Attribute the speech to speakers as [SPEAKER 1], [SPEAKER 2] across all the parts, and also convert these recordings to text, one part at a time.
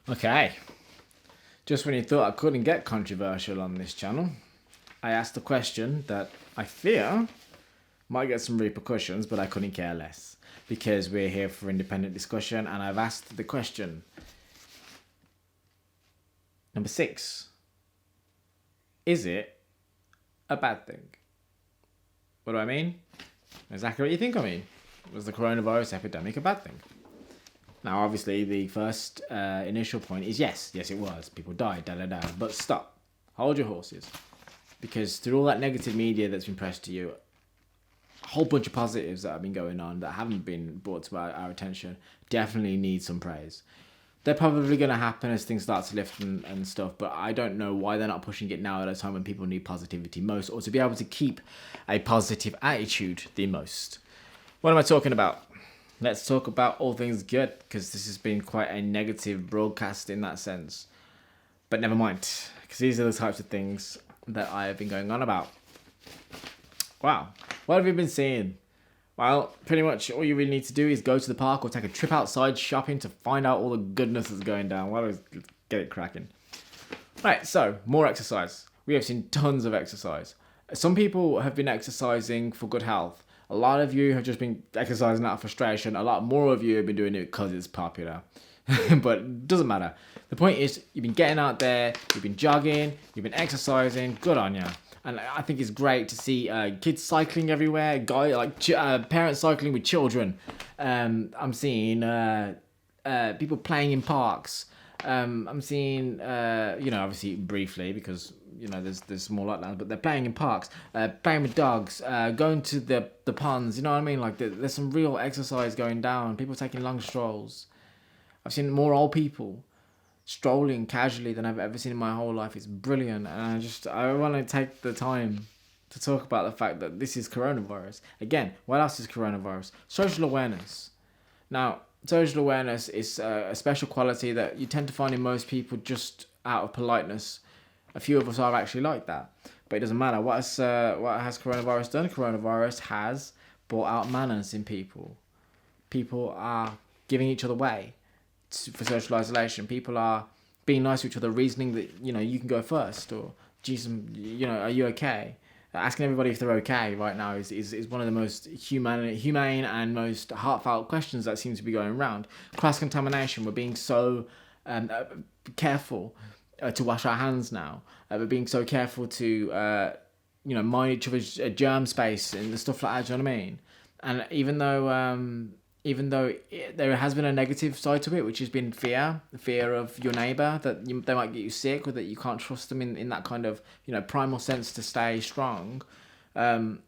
[SPEAKER 1] Okay, just when you thought I couldn't get controversial on this channel, I asked a question that I fear might get some repercussions, but I couldn't care less because we're here for independent discussion, and I've asked the question. Number 6. Is it a bad thing? What do I mean? Exactly what you think I mean. Was the coronavirus epidemic a bad thing? Now, obviously, the first initial point is yes. Yes, it was. People died, da-da-da. But stop. Hold your horses. Because through all that negative media that's been pressed to you, a whole bunch of positives that have been going on that haven't been brought to our attention definitely need some praise. They're probably going to happen as things start to lift and stuff, but I don't know why they're not pushing it now at a time when people need positivity most, or to be able to keep a positive attitude the most. What am I talking about? Let's talk about all things good, because this has been quite a negative broadcast in that sense. But never mind, because these are the types of things that I have been going on about. Wow, what have you been seeing? Well, pretty much all you really need to do is go to the park or take a trip outside shopping to find out all the goodness that's going down. Well, let's get it cracking. Right, so more exercise. We have seen tons of exercise. Some people have been exercising for good health. A lot of you have just been exercising out of frustration. A lot more of you have been doing it because it's popular. But it doesn't matter. The point is, you've been getting out there, you've been jogging, you've been exercising. Good on you. And I think it's great to see kids cycling everywhere, parents cycling with children. I'm seeing people playing in parks. I'm seeing, obviously briefly because, there's more lockdowns, but they're playing in parks, playing with dogs, going to the ponds, you know what I mean? Like there's some real exercise going down, people taking long strolls. I've seen more old people strolling casually than I've ever seen in my whole life. It's brilliant, and I want to take the time to talk about the fact that this is coronavirus. Again, what else is coronavirus? Social awareness. Now, social awareness is a special quality that you tend to find in most people just out of politeness. A few of us are actually like that, but it doesn't matter. What has coronavirus done? Coronavirus has brought out manners in people. People are giving each other way for social isolation. People are being nice to each other, reasoning that you can go first, or geez, are you okay? Asking everybody if they're okay right now is one of the most humane and most heartfelt questions that seems to be going around. Cross contamination. We're being so careful to wash our hands now. We're being so careful to mind each other's germ space and stuff like that. Do you know what I mean? And even though there has been a negative side to it, which has been fear of your neighbour, that they might get you sick, or that you can't trust them in that kind of primal sense to stay strong. Yeah,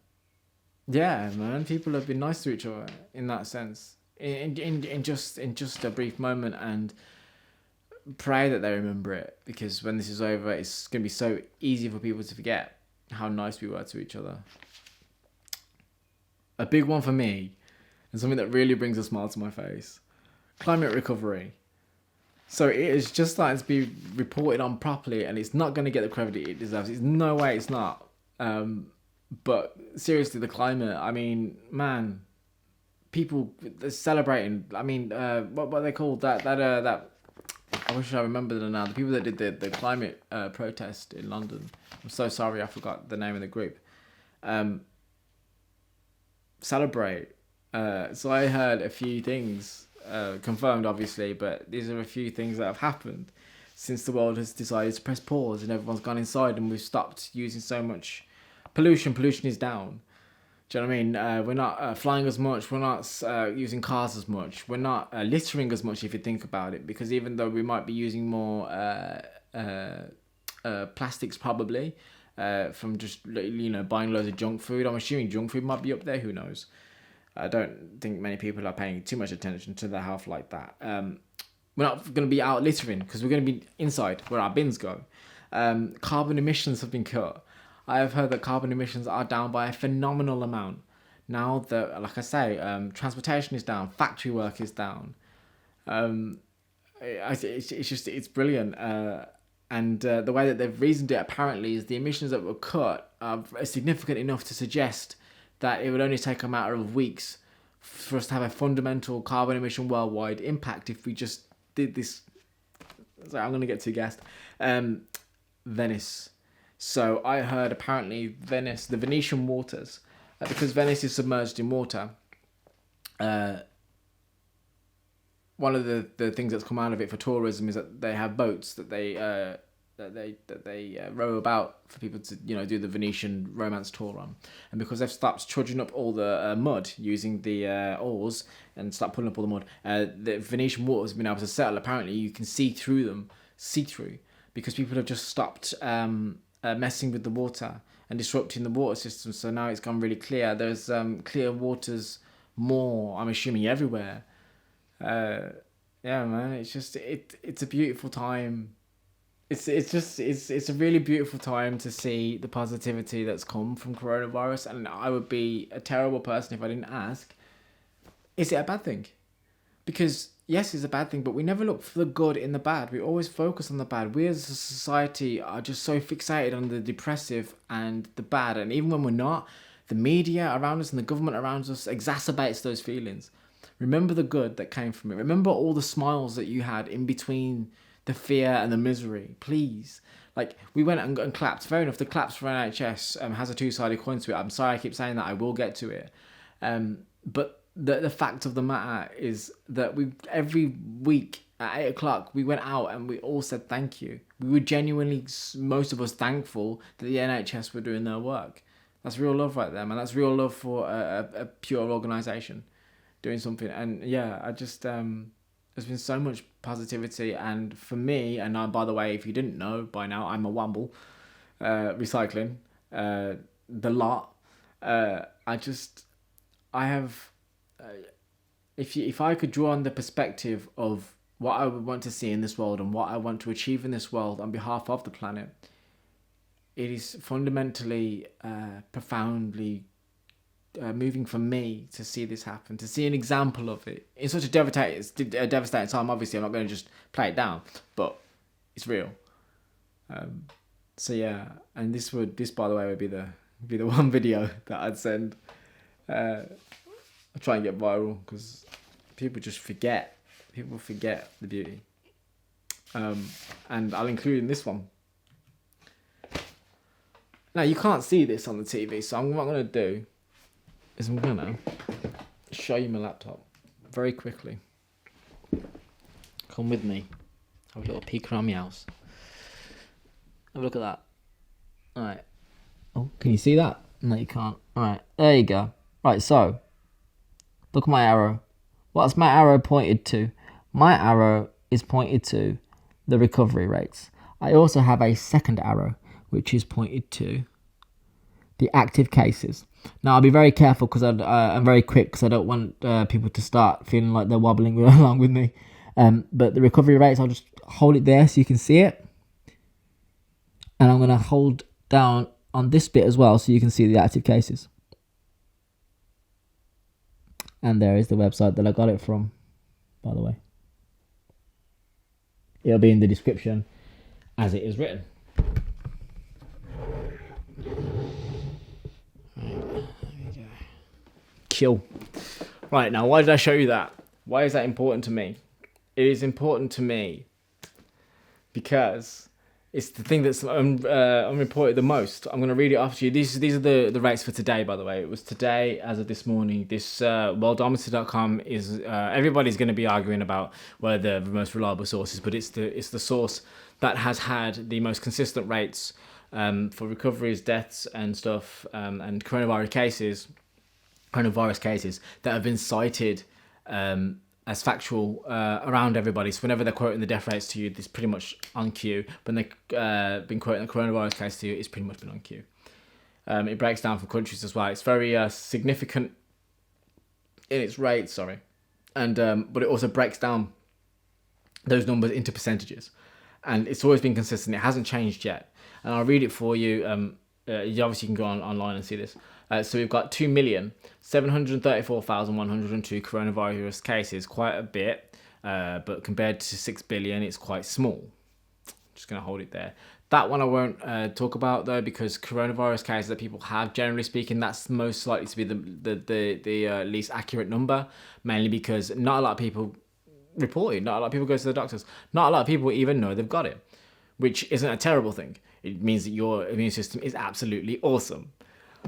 [SPEAKER 1] man, people have been nice to each other in that sense, in just a brief moment, and pray that they remember it, because when this is over, it's going to be so easy for people to forget how nice we were to each other. A big one for me, and something that really brings a smile to my face: climate recovery. So it is just starting to be reported on properly, and it's not going to get the credit it deserves. There's no way it's not. But seriously, the climate, I mean, man, people are celebrating. I mean, what are they called? That I wish I remembered it now. The people that did the climate protest in London. I'm so sorry, I forgot the name of the group. Celebrate. So I heard a few things, confirmed obviously, but these are a few things that have happened since the world has decided to press pause and everyone's gone inside and we've stopped using so much pollution. Pollution is down. Do you know what I mean? We're not flying as much. We're not using cars as much. We're not littering as much, if you think about it, because even though we might be using more plastics probably from just buying loads of junk food. I'm assuming junk food might be up there. Who knows? I don't think many people are paying too much attention to their health like that. We're not going to be out littering because we're going to be inside where our bins go. Carbon emissions have been cut. I have heard that carbon emissions are down by a phenomenal amount. Now that, like I say, transportation is down, factory work is down. It's brilliant. And the way that they've reasoned it apparently is the emissions that were cut are significant enough to suggest that it would only take a matter of weeks for us to have a fundamental carbon emission worldwide impact if we just did this Sorry, I'm going to get too gassed. Venice. So I heard apparently Venice, the Venetian waters, because Venice is submerged in water, one of the things that's come out of it for tourism is that they have boats that they row about for people to do the Venetian romance tour on, and because they've stopped trudging up all the mud using the oars and start pulling up all the mud, the Venetian waters have been able to settle. Apparently, you can see through them, because people have just stopped messing with the water and disrupting the water system. So now it's gone really clear. There's clear waters more, I'm assuming, everywhere. Yeah, man, it's a beautiful time. It's a really beautiful time to see the positivity that's come from coronavirus, and I would be a terrible person if I didn't ask, is it a bad thing? Because yes, it's a bad thing, but we never look for the good in the bad. We always focus on the bad. We as a society are just so fixated on the depressive and the bad, and even when we're not, the media around us and the government around us exacerbates those feelings. Remember the good that came from it. Remember all the smiles that you had in between the fear and the misery, please. Like, we went and clapped. Fair enough, the claps for NHS has a two-sided coin to it. I'm sorry I keep saying that. I will get to it. But the fact of the matter is that every week at 8 o'clock, we went out and we all said thank you. We were genuinely, most of us, thankful that the NHS were doing their work. That's real love right there, man. That's real love for a pure organisation doing something. And yeah, I just... there's been so much positivity, and for me, and by the way, if you didn't know by now, I'm a Wamble, recycling, the lot. If I could draw on the perspective of what I would want to see in this world and what I want to achieve in this world on behalf of the planet, it is fundamentally, profoundly moving for me to see this happen, to see an example of it in such a devastating time. Obviously, I'm not going to just play it down, but it's real. So yeah, and this by the way would be the one video that I'd send. I'll try and get viral because people just forget. People forget the beauty. And I'll include in this one. Now you can't see this on the TV, so what I'm going to do is I'm going to show you my laptop very quickly. Come with me. Have a little peek around my house. Have a look at that. Alright. Oh, can you see that? No, you can't. Alright, there you go. Right, so, look at my arrow. What's my arrow pointed to? My arrow is pointed to the recovery rates. I also have a second arrow, which is pointed to the active cases. Now, I'll be very careful because I'm very quick because I don't want people to start feeling like they're wobbling along with me. But the recovery rates, I'll just hold it there so you can see it. And I'm going to hold down on this bit as well so you can see the active cases. And there is the website that I got it from, by the way. It'll be in the description as it is written. Chill. Right, now why did I show you that? Why is that important to me? It is important to me because it's the thing that's unreported the most. I'm going to read it off to you. These are the rates for today, by the way. It was today as of this morning. This worldometer.com is everybody's going to be arguing about where the most reliable source is, but it's the source that has had the most consistent rates for recoveries, deaths, and stuff, and coronavirus cases that have been cited as factual around everybody. So whenever they're quoting the death rates to you, it's pretty much on cue. When they've been quoting the coronavirus case to you, it's pretty much been on cue. It breaks down for countries as well. It's very significant in its rates, and but it also breaks down those numbers into percentages. And it's always been consistent. It hasn't changed yet. And I'll read it for you. You obviously can go online and see this. So we've got 2,734,102 coronavirus cases, quite a bit, but compared to 6 billion, it's quite small. Just going to hold it there. That one I won't talk about though, because coronavirus cases that people have, generally speaking, that's most likely to be the least accurate number, mainly because not a lot of people report it. Not a lot of people go to the doctors. Not a lot of people even know they've got it, which isn't a terrible thing. It means that your immune system is absolutely awesome.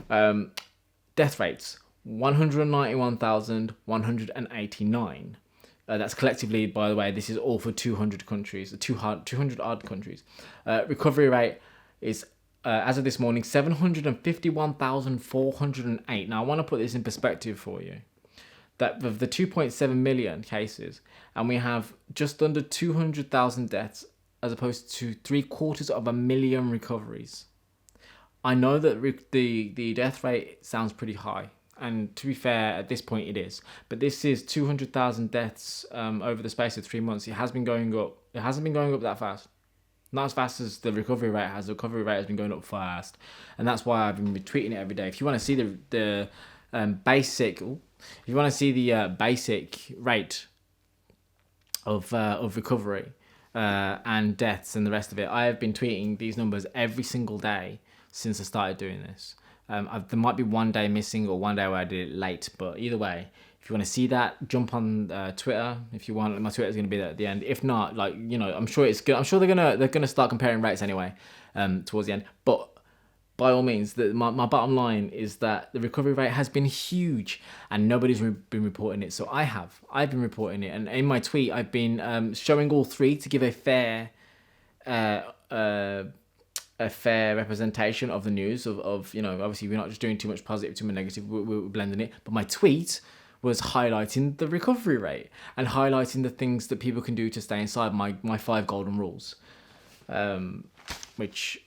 [SPEAKER 1] Death rates, 191,189. That's collectively, by the way, this is all for 200 countries, 200 odd countries. Recovery rate is, as of this morning, 751,408. Now, I want to put this in perspective for you. That of the 2.7 million cases, and we have just under 200,000 deaths, as opposed to 750,000 recoveries. I know that the death rate sounds pretty high. And to be fair, at this point it is. But this is 200,000 deaths over the space of 3 months. It has been going up. It hasn't been going up that fast. Not as fast as the recovery rate has. The recovery rate has been going up fast. And that's why I've been retweeting it every day. If you want to see the basic... if you want to see the basic rate of recovery and deaths and the rest of it, I have been tweeting these numbers every single day since I started doing this. There might be one day missing or one day where I did it late, but either way, if you want to see that, jump on Twitter. If you want, my Twitter is going to be there at the end. If not, like, you know, I'm sure it's good. I'm sure they're gonna start comparing rates anyway towards the end. But by all means, my bottom line is that the recovery rate has been huge and nobody's been reporting it. So I've been reporting it, and in my tweet I've been showing all three to give a fair representation of the news of you know, obviously we're not just doing too much positive, too much negative, we're blending it. But my tweet was highlighting the recovery rate and highlighting the things that people can do to stay inside, my 5 golden rules, which,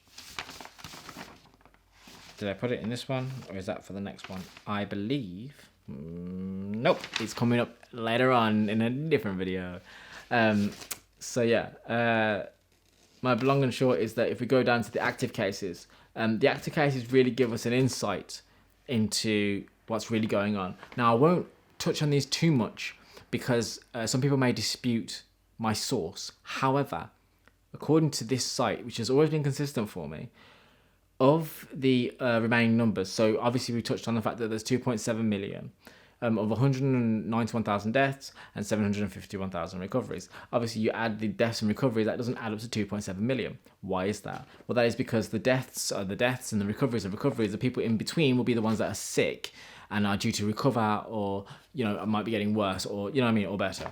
[SPEAKER 1] did I put it in this one or is that for the next one? I believe, nope, it's coming up later on in a different video. So yeah, my long and short is that if we go down to the active cases, the active cases really give us an insight into what's really going on. Now, I won't touch on these too much because some people may dispute my source. However, according to this site, which has always been consistent for me, of the remaining numbers, so obviously we touched on the fact that there's 2.7 million, of 191,000 deaths and 751,000 recoveries. Obviously, you add the deaths and recoveries, that doesn't add up to 2.7 million. Why is that? Well, that is because the deaths are the deaths and the recoveries are recoveries. The people in between will be the ones that are sick and are due to recover, or, you know, might be getting worse, or, you know what I mean, or better.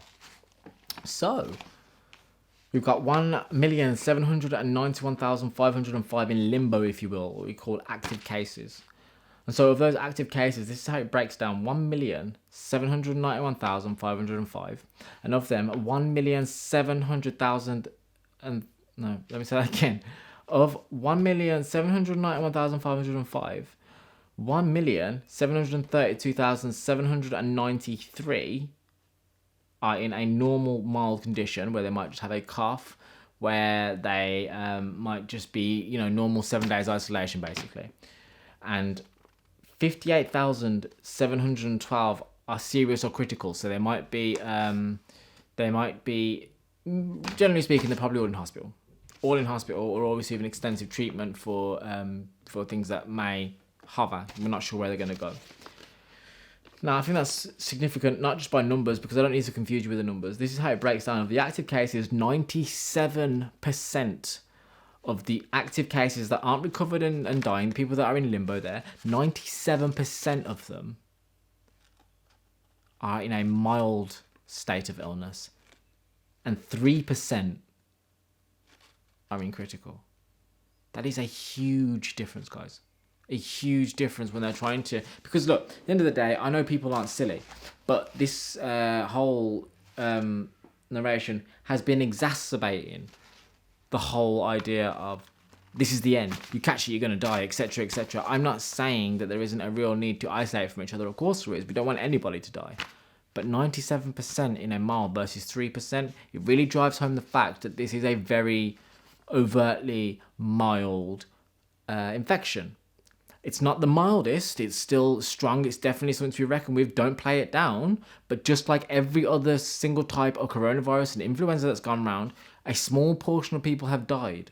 [SPEAKER 1] So we've got 1,791,505 in limbo, if you will, what we call active cases. And so of those active cases, this is how it breaks down: 1,791,505, and of them, 1,700,000 and no, let me say that again. Of 1,791,505, 1,732,793 are in a normal mild condition, where they might just have a cough, where they might just be, you know, normal 7 days isolation basically, and 58,712 are serious or critical. So they might be, generally speaking, they're probably all in hospital, or all receiving extensive treatment for things that may hover. We're not sure where they're going to go. Now, I think that's significant, not just by numbers, because I don't need to confuse you with the numbers. This is how it breaks down. Of the active cases, 97% of the active cases that aren't recovered and dying, the people that are in limbo there, 97% of them are in a mild state of illness, and 3% are in critical. That is a huge difference, guys. A huge difference when they're trying to... Because look, at the end of the day, I know people aren't silly, but this whole narration has been exacerbating the whole idea of this is the end, you catch it, you're going to die, etc, etc. I'm not saying that there isn't a real need to isolate from each other. Of course there is. We don't want anybody to die. But 97% in a mild versus 3%, it really drives home the fact that this is a very overtly mild infection. It's not the mildest, it's still strong, it's definitely something to be reckoned with, don't play it down. But just like every other single type of coronavirus and influenza that's gone around, a small portion of people have died.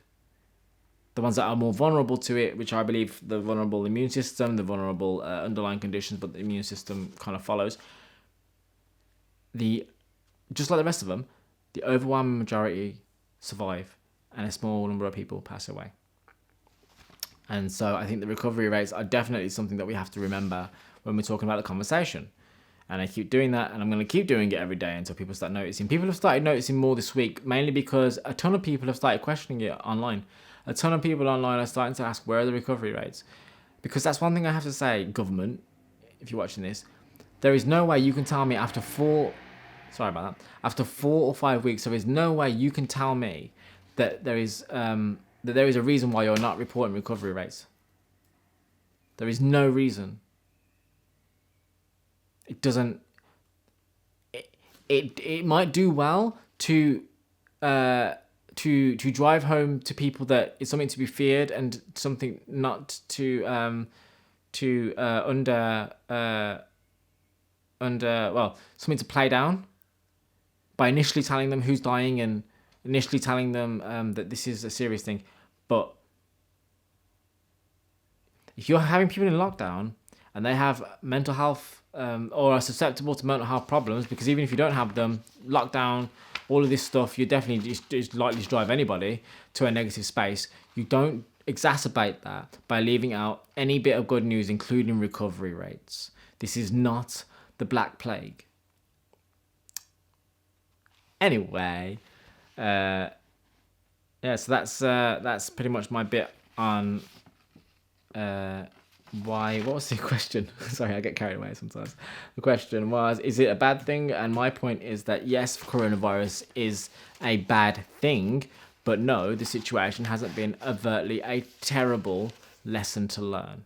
[SPEAKER 1] The ones that are more vulnerable to it, which I believe the vulnerable immune system, the vulnerable underlying conditions, but the immune system kind of follows. The just like the rest of them, the overwhelming majority survive and a small number of people pass away. And so I think the recovery rates are definitely something that we have to remember when we're talking about the conversation. And I keep doing that, and I'm going to keep doing it every day until people start noticing. People have started noticing more this week, mainly because a ton of people have started questioning it online. A ton of people online are starting to ask, where are the recovery rates? Because that's one thing I have to say, government, if you're watching this, there is no way you can tell me after 4 or 5 weeks, there is no way you can tell me that there is a reason why you're not reporting recovery rates. There is no reason. It doesn't. It might do well to drive home to people that it's something to be feared and something not to something to play down by initially telling them who's dying and initially telling them that this is a serious thing. But if you're having people in lockdown and they have mental health or are susceptible to mental health problems, because even if you don't have them, lockdown, all of this stuff, you're definitely just likely to drive anybody to a negative space. You don't exacerbate that by leaving out any bit of good news, including recovery rates. This is not the Black Plague. Anyway, so that's pretty much my bit on why. What was the question? Sorry, I get carried away sometimes. The question was, is it a bad thing? And my point is that yes, coronavirus is a bad thing, but no, the situation hasn't been overtly a terrible lesson to learn.